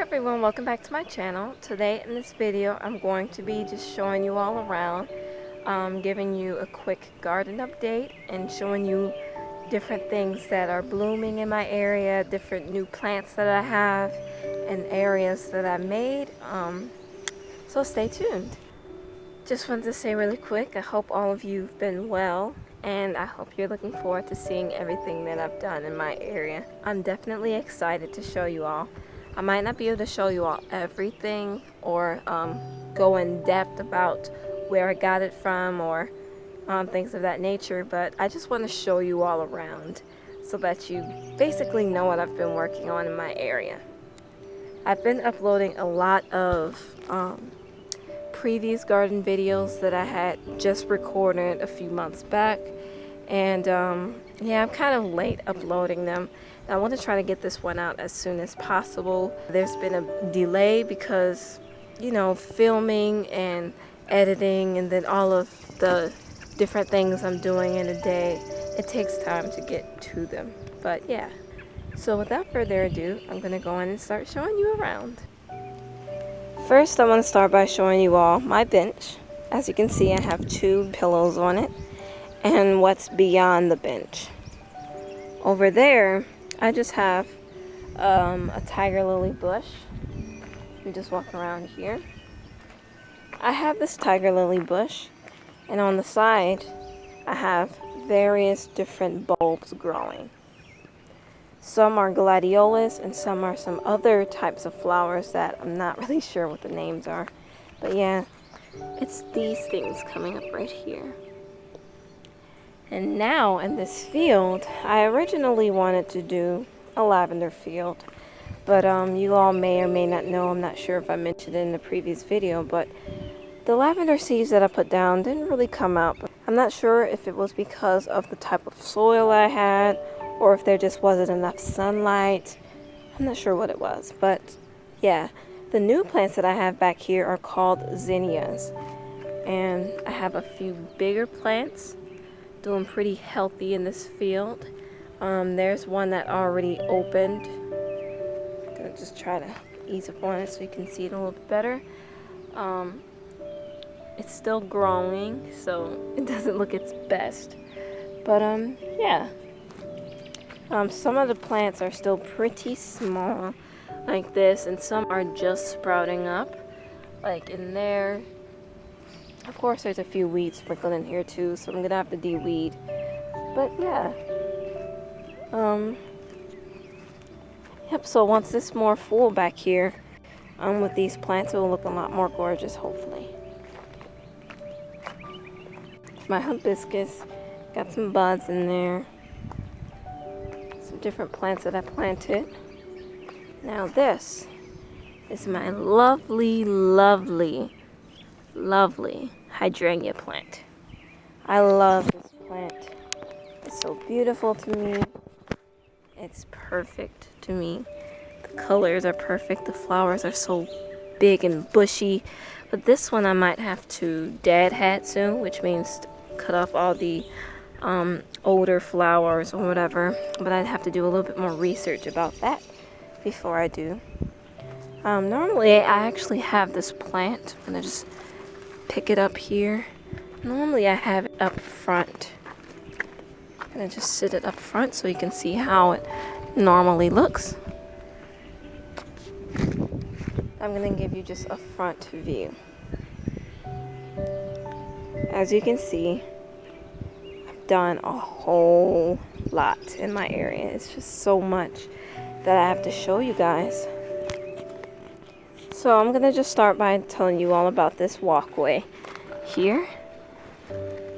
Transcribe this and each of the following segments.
everyone, welcome back to my channel. Today in this video I'm going to be just showing you all around, giving you a quick garden update and showing you different things that are blooming in my area, different new plants that I have and areas that I made. So stay tuned. Just wanted to say really quick, I hope all of you have been well, and I hope you're looking forward to seeing everything that I've done in my area. I'm definitely excited to show you all. I might not be able to show you all everything or go in depth about where I got it from or things of that nature, but I just want to show you all around so that you basically know what I've been working on in my area. I've been uploading a lot of previous garden videos that I had just recorded a few months back, and yeah, I'm kind of late uploading them. I want to try to get this one out as soon as possible. There's been a delay because, you know, filming and editing and then all of the different things I'm doing in a day, it takes time to get to them. But yeah, so without further ado, I'm going to go in and start showing you around. First, I want to start by showing you all my bench. As you can see, I have 2 pillows on it and what's beyond the bench. Over there, I just have a tiger lily bush. I'm just walking around here. I have this tiger lily bush, and on the side I have various different bulbs growing. Some are gladiolus and some are some other types of flowers that I'm not really sure what the names are. But yeah, it's these things coming up right here. And now in this field, I originally wanted to do a lavender field, but you all may or may not know, I'm not sure if I mentioned it in the previous video, but the lavender seeds that I put down didn't really come out. I'm not sure if it was because of the type of soil I had or if there just wasn't enough sunlight. I'm not sure what it was, but yeah, the new plants that I have back here are called zinnias, and I have a few bigger plants doing pretty healthy in this field. There's one that already opened. I'm gonna just try to ease up on it so you can see it a little bit better. It's still growing, so it doesn't look its best, but yeah. Some of the plants are still pretty small like this, and some are just sprouting up like in there. Of course, there's a few weeds sprinkled in here too, so I'm gonna have to de-weed. But yeah, yep. So once this more full back here, with these plants, it will look a lot more gorgeous, hopefully. My hibiscus got some buds in there. Some different plants that I planted. Now this is my lovely, lovely, lovely hydrangea plant. I love this plant. It's so beautiful to me. It's perfect to me. The colors are perfect. The flowers are so big and bushy. But this one I might have to dead hat soon, which means cut off all the older flowers or whatever. But I'd have to do a little bit more research about that before I do. Normally I actually have this plant. I'm gonna just pick it up here. Normally I have it up front. I'm gonna just sit it up front so you can see how it normally looks. I'm gonna give you just a front view. As you can see, I've done a whole lot in my area. It's just so much that I have to show you guys. So I'm gonna just start by telling you all about this walkway here,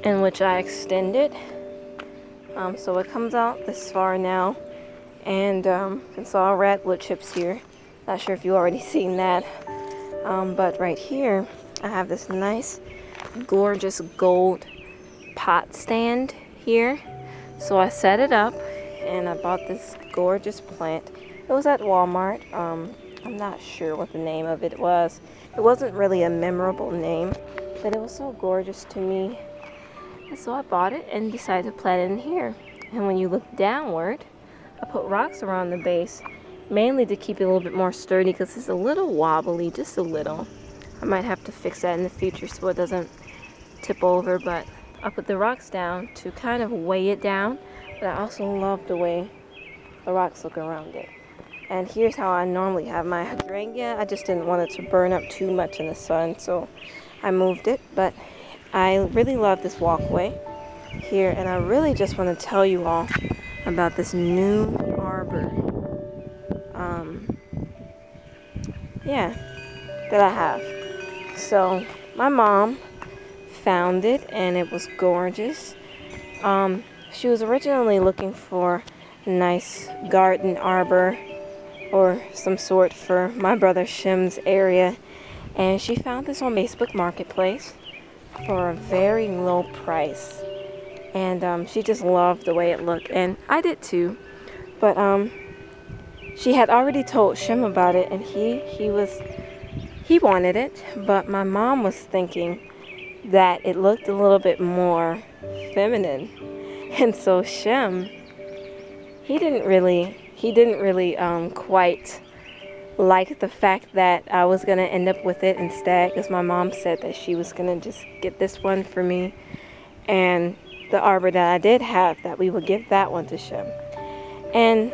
in which I extended. So it comes out this far now, and it's all redwood chips here. Not sure if you already seen that, but right here I have this nice, gorgeous gold pot stand here. So I set it up, and I bought this gorgeous plant. It was at Walmart. I'm not sure what the name of it was. It wasn't really a memorable name, but it was so gorgeous to me. And so I bought it and decided to plant it in here. And when you look downward, I put rocks around the base, mainly to keep it a little bit more sturdy because it's a little wobbly, just a little. I might have to fix that in the future so it doesn't tip over, but I'll put the rocks down to kind of weigh it down, but I also love the way the rocks look around it. And here's how I normally have my hydrangea. I just didn't want it to burn up too much in the sun, so I moved it. But I really love this walkway here, and I really just want to tell you all about this new arbor. That I have. So my mom found it, and it was gorgeous. She was originally looking for a nice garden arbor or some sort for my brother Shim's area, and she found this on Facebook Marketplace for a very low price, and she just loved the way it looked, and I did too. But she had already told Shim about it, and he wanted it, but my mom was thinking that it looked a little bit more feminine, and so Shim, he didn't really quite like the fact that I was gonna end up with it instead, because my mom said that she was gonna just get this one for me, and the arbor that I did have, that we would give that one to Shim. And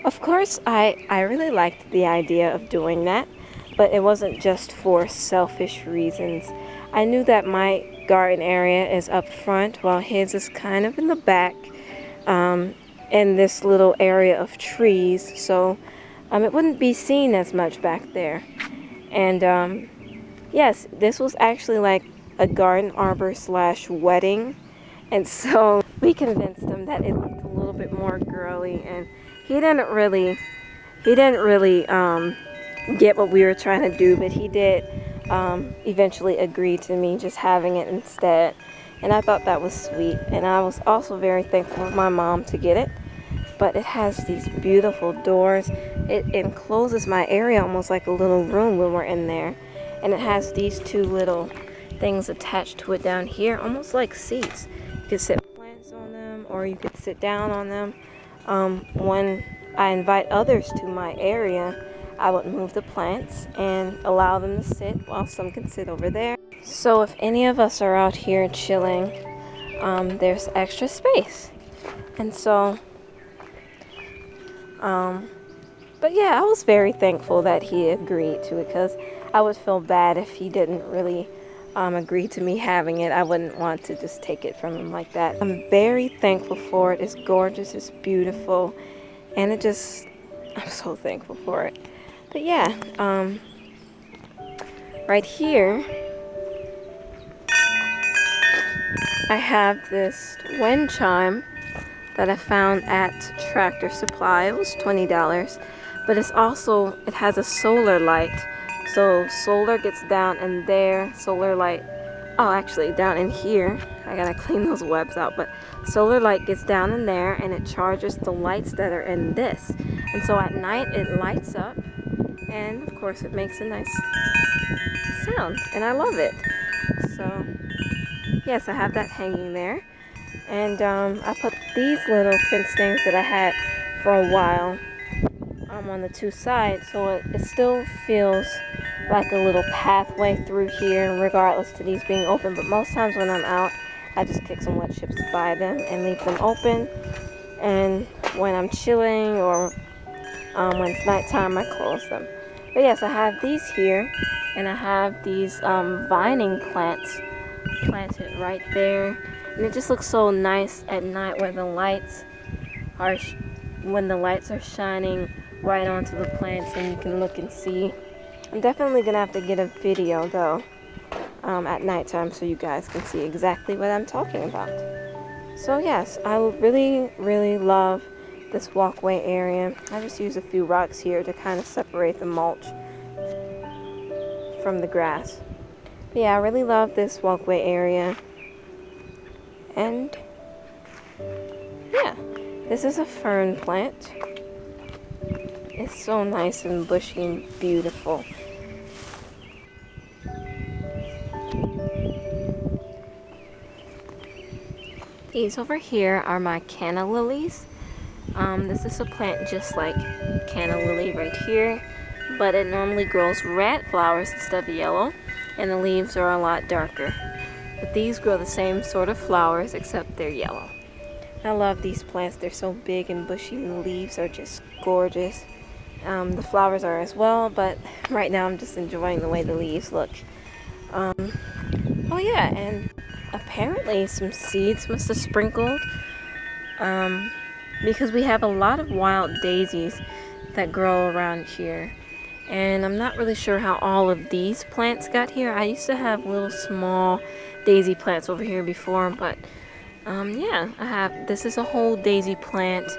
of course I really liked the idea of doing that, but it wasn't just for selfish reasons. I knew that my garden area is up front while his is kind of in the back, in this little area of trees, so it wouldn't be seen as much back there. And yes, this was actually like a garden arbor / wedding, and so we convinced him that it looked a little bit more girly, and he didn't really get what we were trying to do, but he did eventually agree to me just having it instead, and I thought that was sweet. And I was also very thankful for my mom to get it. But it has these beautiful doors. It encloses my area almost like a little room when we're in there, and it has these two little things attached to it down here, almost like seats. You could sit plants on them, or you could sit down on them. When I invite others to my area, I would move the plants and allow them to sit while some can sit over there. So if any of us are out here chilling, there's extra space. And so, but yeah, I was very thankful that he agreed to it, because I would feel bad if he didn't really agree to me having it. I wouldn't want to just take it from him like that. I'm very thankful for it. It's gorgeous, it's beautiful, and I'm so thankful for it. But yeah, right here I have this wind chime that I found at Tractor Supply. It was $20, but it has a solar light. So solar gets down in there, solar light, actually down in here. I gotta clean those webs out, but solar light gets down in there, and it charges the lights that are in this. And so at night it lights up, and of course it makes a nice sound, and I love it. So yes, I have that hanging there. And I put these little fence things that I had for a while on the two sides, so it still feels like a little pathway through here, regardless to these being open. But most times when I'm out, I just kick some wood chips by them and leave them open. And when I'm chilling or when it's nighttime, I close them. But yes, I have these here, and I have these vining plants planted right there. And it just looks so nice at night where the lights are, when the lights are shining right onto the plants, and you can look and see. I'm definitely gonna have to get a video though at nighttime so you guys can see exactly what I'm talking about. So yes, I really love this walkway area. I just use a few rocks here to kind of separate the mulch from the grass. But yeah, I really love this walkway area. And yeah, this is a fern plant. It's so nice and bushy and beautiful. These over here are my canna lilies. This is a plant just like Canna Lily right here, but it normally grows red flowers instead of yellow, and the leaves are a lot darker. But these grow the same sort of flowers except they're yellow. I love these plants. They're so big and bushy, and the leaves are just gorgeous. The flowers are as well, but right now I'm just enjoying the way the leaves look. Oh yeah, and apparently some seeds must have sprinkled, because we have a lot of wild daisies that grow around here. And I'm not really sure how all of these plants got here. I used to have little small daisy plants over here before, but yeah, this is a whole daisy plant.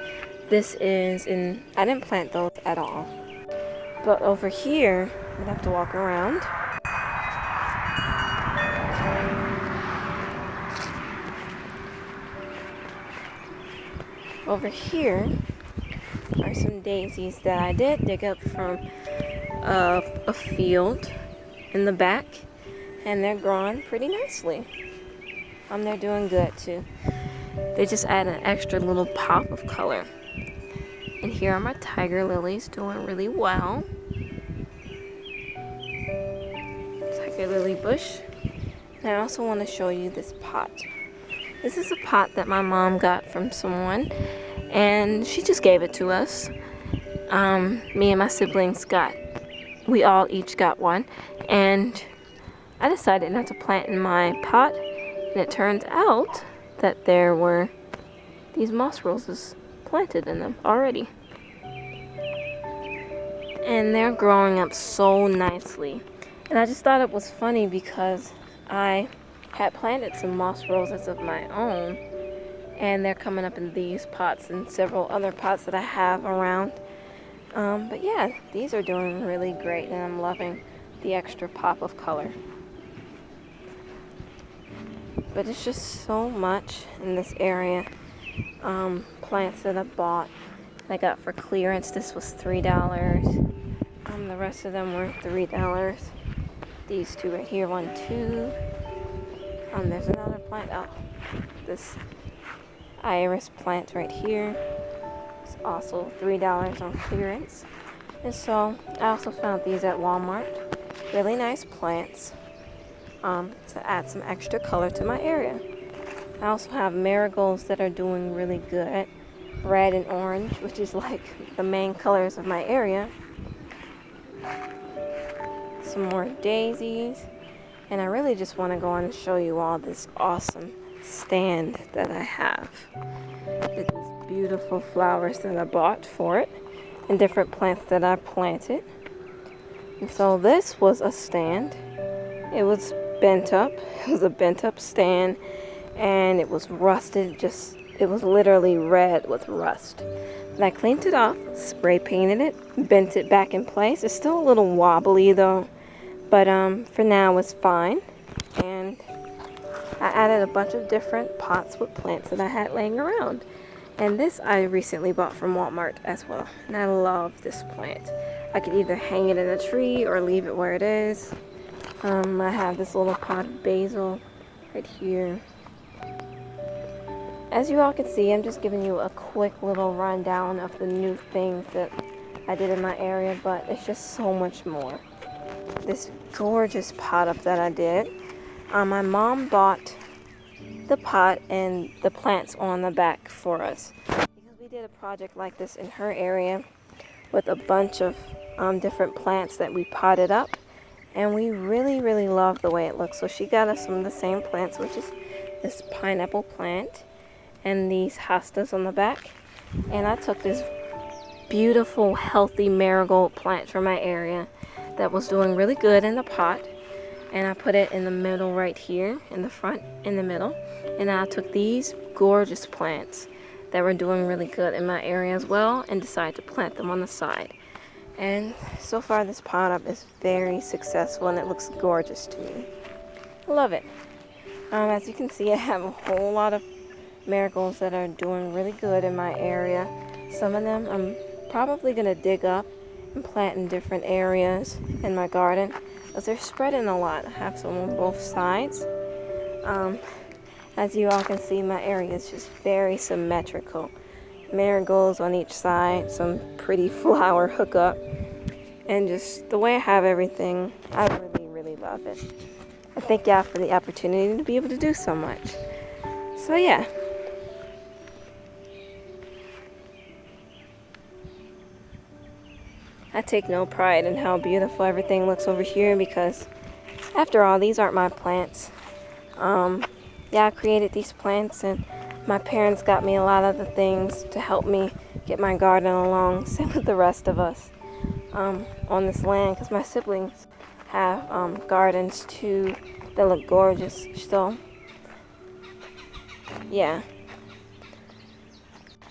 This is I didn't plant those at all. But over here, we'd have to walk around. Over here are some daisies that I did dig up from a field in the back, and they're growing pretty nicely. They're doing good too. They just add an extra little pop of color. And here are my tiger lilies doing really well. Tiger lily bush. And I also want to show you this pot. This is a pot that my mom got from someone, and she just gave it to us. Me and my siblings we all each got one, and I decided not to plant in my pot, and it turns out that there were these moss roses planted in them already. And they're growing up so nicely. And I just thought it was funny because I had planted some moss roses of my own, and they're coming up in these pots and several other pots that I have around. But yeah, these are doing really great, and I'm loving the extra pop of color. But it's just so much in this area. Plants that I bought, I got for clearance. This was $3. The rest of them were $3. These two right here, 1, 2. There's another plant. Oh, this iris plant right here. It's also $3 on clearance. And so I also found these at Walmart. Really nice plants to add some extra color to my area. I also have marigolds that are doing really good. Red and orange, which is like the main colors of my area. Some more daisies. And I really just want to go on and show you all this awesome stand that I have. With these beautiful flowers that I bought for it, and different plants that I planted. And so this was a stand. It was bent up. It was a bent up stand, and it was rusted. It was literally red with rust. And I cleaned it off, spray painted it, bent it back in place. It's still a little wobbly though, but for now it's fine. And I added a bunch of different pots with plants that I had laying around. And this I recently bought from Walmart as well. And I love this plant. I could either hang it in a tree or leave it where it is. I have this little pot of basil right here. As you all can see, I'm just giving you a quick little rundown of the new things that I did in my area, but it's just so much more. This gorgeous pot up that I did. My mom bought the pot and the plants on the back for us, because we did a project like this in her area with a bunch of different plants that we potted up, and we really love the way it looks. So she got us some of the same plants, which is this pineapple plant and these hostas on the back. And I took this beautiful healthy marigold plant from my area that was doing really good in the pot, and I put it in the middle right here, in the front, in the middle. And I took these gorgeous plants that were doing really good in my area as well, and decided to plant them on the side. And so far this pot up is very successful, and it looks gorgeous to me. I love it. As you can see, I have a whole lot of marigolds that are doing really good in my area. Some of them I'm probably going to dig up and plant in different areas in my garden, because they're spreading a lot. I have some on both sides. As you all can see, my area is just very symmetrical. marigolds on each side, some pretty flower hookup, and just the way I have everything, I really, really love it. I thank y'all for the opportunity to be able to do so much. So yeah. I take no pride in how beautiful everything looks over here because after all, these aren't my plants. Yeah, I created these plants and my parents got me a lot of the things to help me get my garden along, same with the rest of us on this land, because my siblings have gardens too that look gorgeous. So yeah,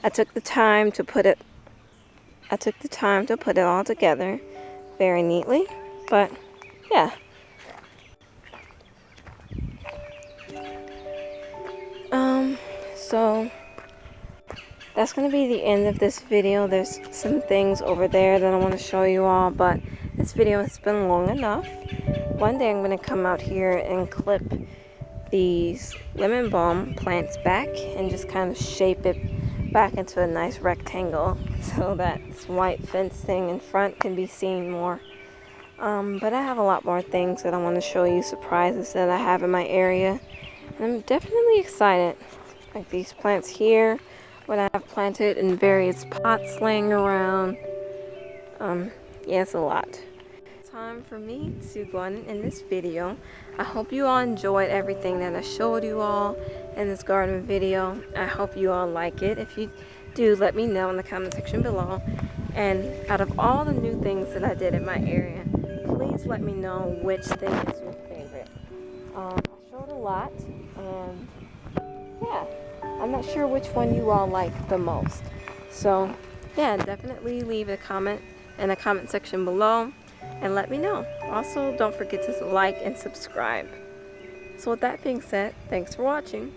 I took the time to put it all together very neatly, but yeah. So that's going to be the end of this video. There's some things over there that I want to show you all, but this video has been long enough. One day I'm going to come out here and clip these lemon balm plants back and just kind of shape it back into a nice rectangle so that this white fence thing in front can be seen more. But I have a lot more things that I want to show you, surprises that I have in my area. And I'm definitely excited. Like these plants here, what I have planted in various pots laying around. Yeah, it's a lot. Time for me to go on and end this video. I hope you all enjoyed everything that I showed you all in this garden video. I hope you all like it. If you do, let me know in the comment section below. And out of all the new things that I did in my area, please let me know which thing is your favorite. I showed a lot, and yeah, I'm not sure which one you all like the most. So yeah, definitely leave a comment in the comment section below and let me know. Also, don't forget to like and subscribe. So with that being said, thanks for watching.